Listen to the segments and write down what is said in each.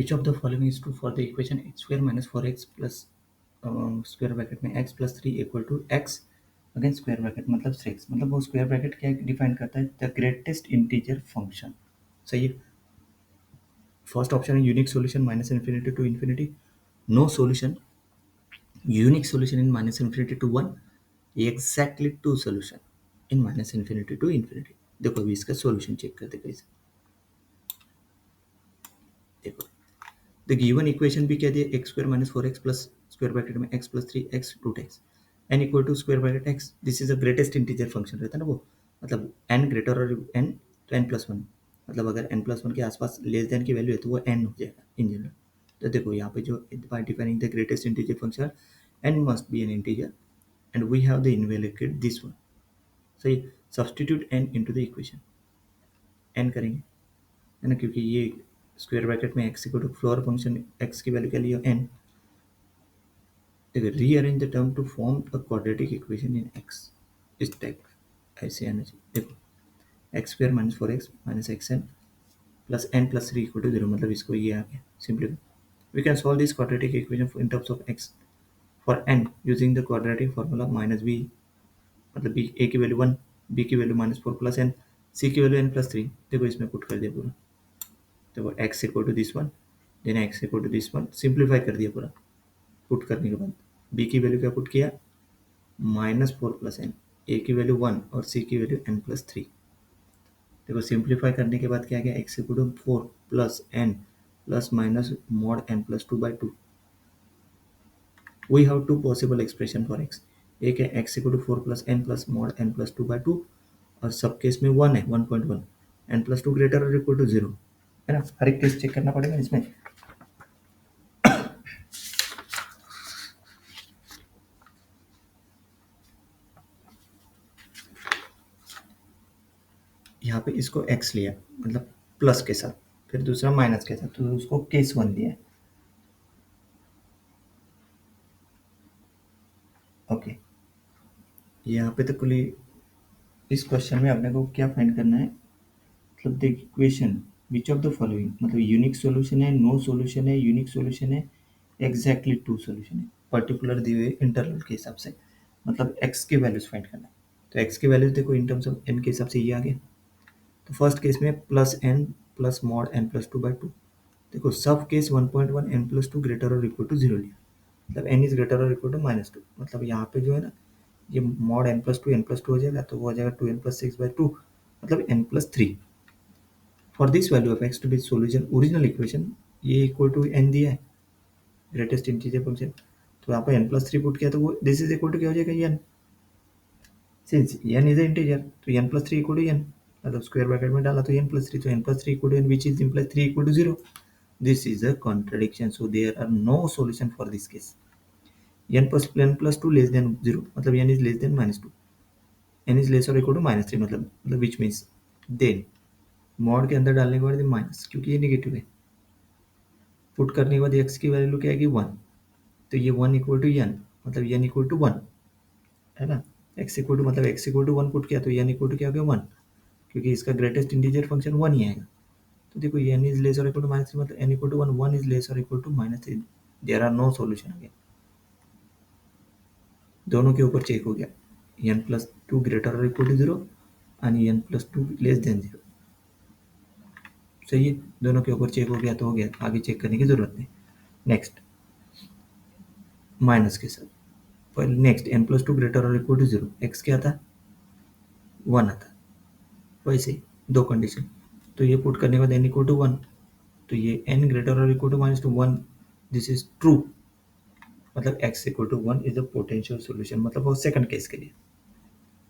Which of the following is true for the equation X square minus 4x plus square bracket में x plus 3 equal to X again square bracket मतलब 6 मतलब वो square bracket क्या define करता है the greatest integer function. सही है। First option है unique solution minus infinity to infinity, no solution, unique solution in minus infinity to 1, exactly two solution in minus infinity to infinity. देखो अभी इसका solution check करते कैसे। देखो द गिवन इक्वेशन भी क्या दिया X square minus 4x plus square bracket में x plus 3x root X N equal to square bracket x, this is the greatest integer function रहता है ना वो, मतलब n ग्रेटर और n तो n प्लस वन, मतलब अगर n प्लस वन के आसपास लेस देन की वैल्यू है तो वो n हो जाएगा इन जनरल। तो देखो यहाँ पे जो by defining the greatest integer function n must be an integer and we have the evaluated this one. सही, substitute n into the equation, n करेंगे है ना, क्योंकि ये स्क्वायर ब्रैकेट में x equal to floor function x की value क्या लिया n, rearrange the term to form a quadratic equation in x इस टाइप ऐसे आना चाहिए। देखो X square minus 4x minus x N plus N plus 3 equal to 0, मतलब इसको ये आ गया simply. We can solve this quadratic equation in terms of x for n using the quadratic formula minus b, मतलब b a की value 1, b की value minus 4 plus n, c की value n plus 3। देखो इसमें put कर दिया पूरा, देखो x equal to this one, then x equal to this one, simplify कर दिया पूरा। पुट करने के बाद b की वैल्यू क्या पुट किया माइनस 4 प्लस एन, ए की वैल्यू 1 और सी की वैल्यू n प्लस 3। देखो सिंप्लीफाई करने के बाद क्या गया X equal to 4 plus N plus minus mod n plus 2/2। We have two possible expression for x, एक है X equal to 4 plus N plus mod n plus 2/2 और सब केस में 1 है 1.1, n प्लस 2 ग्रेटर और इक्वल टू 0 है ना, हर एक केस चेक करना पड़ेगा इसमें। यहाँ पे इसको x लिया मतलब प्लस के साथ, फिर दूसरा माइनस के साथ, तो उसको केस 1 दिया है। ओके, यहाँ पे तो कुल इस क्वेश्चन में अपने को क्या फाइंड करना है, मतलब the equation which of the following, मतलब यूनिक सॉल्यूशन है, नो सॉल्यूशन है, यूनिक सॉल्यूशन है, एग्जैक्टली टू सॉल्यूशन है, पर्टिकुलर दिए हुए इंटरवल के हिसाब से, मतलब x के वैल्यूज फाइंड करना है। तो x के वैल्यूज देखो इन टर्म्स ऑफ n के हिसाब से ये आ गया। तो फर्स्ट केस में plus n plus mod n plus 2/2, देखो सब केस 1.1 n प्लस 2 ग्रेटर और इक्वल टू 0 लिया, मतलब n इज ग्रेटर और इक्वल टू -2, मतलब यहाँ पे जो है ना ये मॉड n प्लस टू हो जाएगा, तो वो हो जाएगा 2n प्लस 6/2, मतलब n+3। For this value of x to be solution original equation, ये इक्वल टू n दिया है ग्रेटेस्ट इंटीजर फंक्शन, तो यहाँ पर n+3 पुट किया तो वो दिस इज इक्वल टू क्या हो जाएगा n, since n is integer तो n+3 इक्वल टू n, मतलब स्क्वायर ब्रैकेट में डाला तो n+3, तो n+3 equal to n which is implies 3 equal to 0। This is a contradiction, so there are no solution for this case. n+2 less than 0, मतलब n is less than -2, n is less और equal to -3, मतलब which means then mod के अंदर डालने के बाद minus, क्योंकि ये नेगेटिव है, पुट करने के बाद x की वैल्यू क्या आएगी 1, तो ये 1 इक्वल टू n, मतलब n इक्वल टू 1 है ना, x इक्वल टू मतलब x इक्वल टू 1 पुट किया तो n इक्वल टू क्या हो गया 1, क्योंकि इसका ग्रेटेस्ट इंटीजर फंक्शन 1 ही आएगा। तो देखो ये n इज लेस और इक्वल टू -3, मतलब n equal to 1, 1 is less और equal to -3, there are no solution again. दोनों के ऊपर चेक हो गया, n+2 ग्रेटर और इक्वल टू 0 आणि n+2 लेस देन 0। सही है, दोनों के ऊपर चेक हो गया तो हो गया, आगे चेक करने की जरूरत नहीं। नेक्स्ट माइनस के साथ, पर नेक्स्ट n+2 ग्रेटर और इक्वल टू 0, x क्या था 1 आता, वैसे ही दो कंडीशन, तो ये पुट करने के बाद n इक्वल टू 1, तो ये n ग्रेटर और equal to -1, this is true, मतलब x equal to 1 is the potential solution, मतलब वो सेकंड केस के लिए।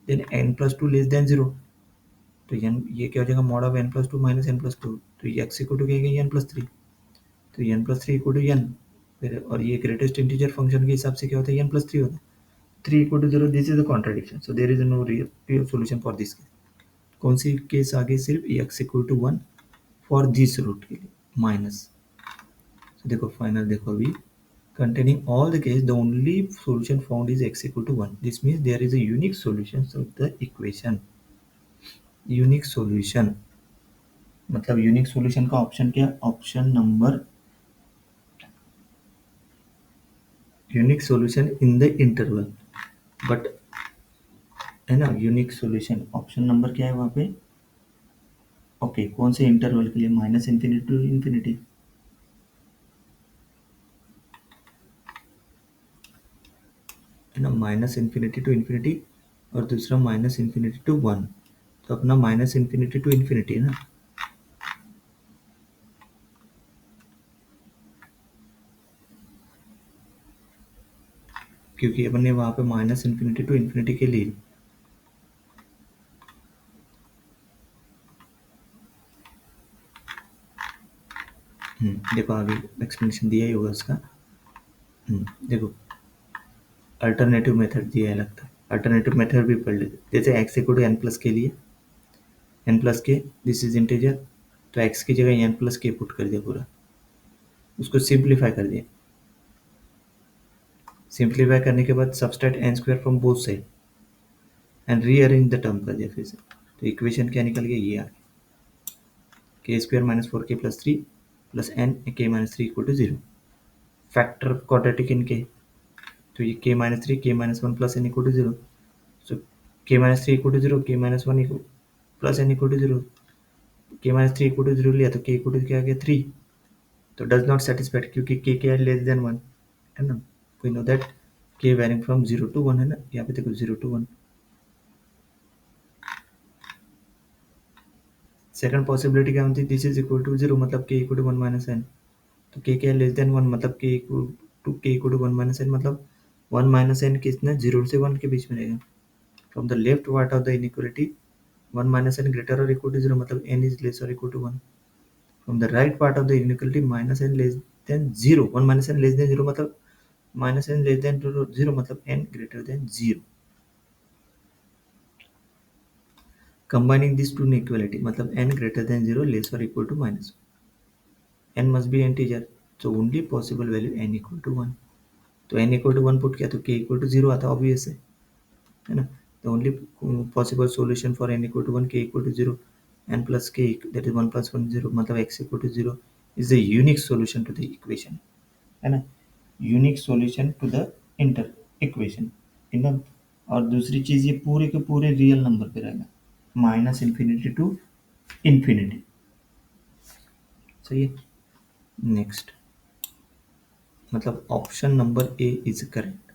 देन n+2 लेस देन 0, तो n ये क्या हो जाएगा mod of n+2 minus n+2, तो ये x इक्वल टू क्या है n+3, तो n+3 इक्वल टू n, फिर और ये ग्रेटेस्ट इंटीजर फंक्शन के हिसाब से क्या होता है n+3 होता है, 3 equal to 0, this is the contradiction, so there is no real solution for this case. कौन सी केस आगे, सिर्फ x equal to 1 for this root के लिए माइनस। तो देखो फाइनल देखो अभी, containing all the case the only solution found is x equal to 1, this means there is a unique solution of the equation। Unique solution, मतलब unique solution का option क्या, option number unique solution in the interval, but है ना, unique solution option number क्या है वहाँ पे? Okay, कौन से इंटरवल के लिए? माइनस इन्फिनिटी टू इन्फिनिटी, है ना, माइनस इन्फिनिटी टू इन्फिनिटी, और दूसरा माइनस इन्फिनिटी टू वन। तो अपना माइनस इन्फिनिटी टू इन्फिनिटी है ना, क्योंकि अपन ने वहाँ पे माइनस इन्फिनिटी टू इन्फिनिटी के लिए देखो आगे एक्सप्लेनेशन दिया ही होगा उसका। देखो अल्टरनेटिव मेथड दिया है लगता है, अल्टरनेटिव मेथड भी पढ़ लेते, जैसे X equal to N plus के लिए, एन प्लस के, दिस इज इंटीजर, तो एक्स की जगह एन प्लस के पुट कर दिया पूरा, उसको सिंप्लीफाई कर दिया, सिंप्लीफाई करने के बाद subtract N square from both side and rearrange the term कर दिया फिर से, तो इक्वेशन क्या निकल गया ये आ गया, K square minus four K plus three plus N K minus three equal to zero, factor quadratic इनके, तो ये K minus three K minus one plus N equal to zero, so K minus three equal to zero, K minus one equal plus N equal to zero, K minus three equal to zero लिया तो के equal to क्या आ गया three, तो does not satisfied क्योंकि के are less than one, है ना, we know that k varying from zero to one, है ना, यहाँ पे देखो zero to one. Second possibility क्या होती है, this is equal to zero मतलब k equal to one minus n, तो के क्या लेस देन वन मतलब k equal to one minus n, मतलब वन माइनस एन कितना, जीरो से वन के बीच में रहेगा। From the left part of the inequality one minus N greater और इक्वल टू जीरो मतलब एन इज लेस और equal to one. From the right part of the inequality minus N less than zero, one minus N less than zero मतलब minus N less than zero मतलब N greater than zero. Combining these two inequality मतलब n greater than 0 less or equal to minus n must be integer, so only possible value n equal to 1, तो n equal to 1 put किया तो k equal to 0 आता obvious है ना, the only possible solution for n equal to 1 k equal to 0 n plus k that is 1 plus 1 0 मतलब x equal to 0 is the unique solution to the equation, है ना, unique solution to the inter equation, है ना। और दूसरी चीज़ ये पूरे के पूरे रियल नंबर पे रहेगा, माइनस इन्फिनिटी टू इन्फिनिटी, सही है। नेक्स्ट मतलब option number A is correct.